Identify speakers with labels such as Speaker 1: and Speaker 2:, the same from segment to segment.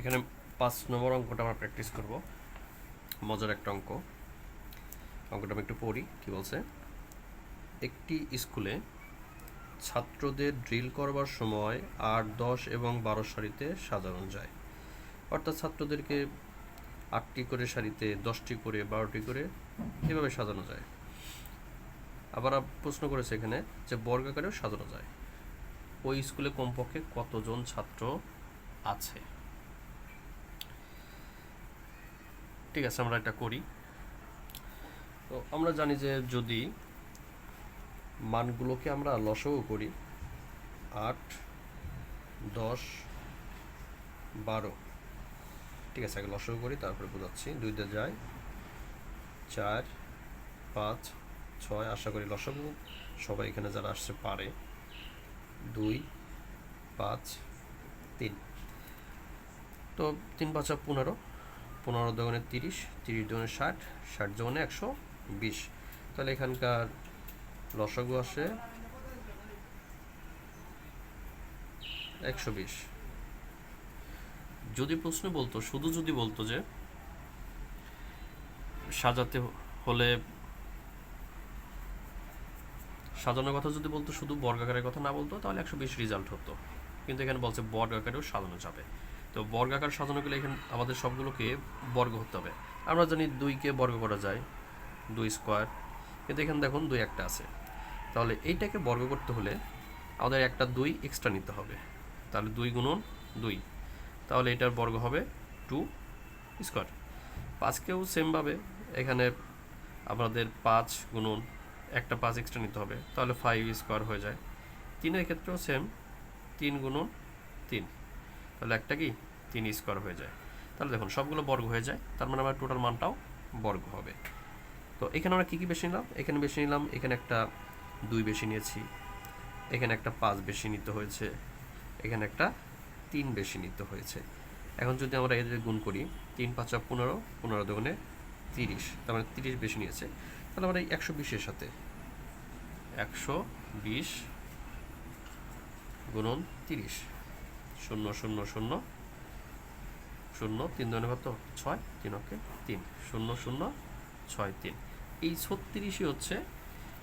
Speaker 1: এখানে 5 নম্বর অঙ্কটা আমরা প্র্যাকটিস করব। মজার একটা অঙ্কটা আমি একটু পড়ি। কি বলছে? একটি স্কুলে ছাত্রদের ড্রিল করবার সময় 8, 10 এবং 12 সারিতে সাজানো যায়। অর্থাৎ ছাত্রদেরকে 8টি করে সারিতে, 10টি করে, 12টি করে এভাবে সাজানো যায়। আবার প্রশ্ন করেছে এখানে যে বর্গাকারেও সাজানো যায়। ওই স্কুলে কমপক্ষে কতজন ছাত্র আছে? ঠিক আছে, আমরা এটা করি। তো আমরা জানি যে যদি মানগুলোকে আমরা লসাগু করি 8, 10, 12, ঠিক আছে, আগে লসাগু করি তারপরে বোঝাচ্ছি। 2 দিয়ে যায় 4, 5, 6, আশা করি লসাগু সবাই এখানে যারা আসছে পারে। 2, 5, 3, তো 3 5 15, 15 দোকানে 30, 30 দোকানে 60, 60 দোকানে 120। তাহলে এখানকার লসাগু আসে 120। যদি প্রশ্ন বলতো, শুধু যদি বলতো যে সাজাতে হলে, সাজানোর কথা যদি বলতো, শুধু বর্গাকারের কথা না বলতো, তাহলে 120 রেজাল্ট হতো। কিন্তু এখানে বলছে বর্গাকারেও সাজানো যাবে। তো বর্গাকার সাজানো গেলে এখানে আমাদের সবগুলোকে বর্গ হতে হবে। আমরা জানি 2কে বর্গ করা যায় 2 স্কোয়ার, কিন্তু এখানে দেখুন 2 একটা আছে। তাহলে এইটাকে বর্গ করতে হলে আমাদের একটা 2 এক্সট্রা নিতে হবে। তাহলে 2 গুণন 2, তাহলে এটার বর্গ হবে 2 স্কোয়ার। 5কেও সেমভাবে এখানে আমাদের 5 গুণন একটা 5 এক্সট্রা নিতে হবে, তাহলে 5 স্কোয়ার হয়ে যায়। 3-এর ক্ষেত্রেও সেম, 3 গুণন 3, তাহলে একটা কি 3 স্কোয়ার হয়ে যায়। তাহলে দেখুন সবগুলো বর্গ হয়ে যায়, তার মানে আমার টোটাল মানটাও বর্গ হবে। তো এখানে আমরা কী কী বেশি নিলাম? এখানে বেশি নিলাম, এখানে একটা 2 বেশি নিয়েছি, এখানে একটা 5 বেশি নিতে হয়েছে, এখানে একটা 3 বেশি নিতে হয়েছে। এখন যদি আমরা এদের গুণ করি, 3 5 15, 15 দোকানে 30, তার মানে 30 বেশি নিয়েছে। তাহলে আমরা এই 120-এর সাথে 120 গুণন 30, 0 0 0 0, 3 দোকানে কত 6, 3 ওকে 3, 0 0 6 3, এই 36ই হচ্ছে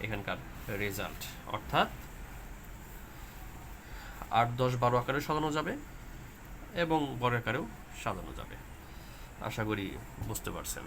Speaker 1: এখানকার রেজাল্ট। অর্থাৎ 8, 10, 12 আকারেও সাজানো যাবে এবং বর্গাকারেও সাজানো যাবে। আশা করি বুঝতে পারছেন।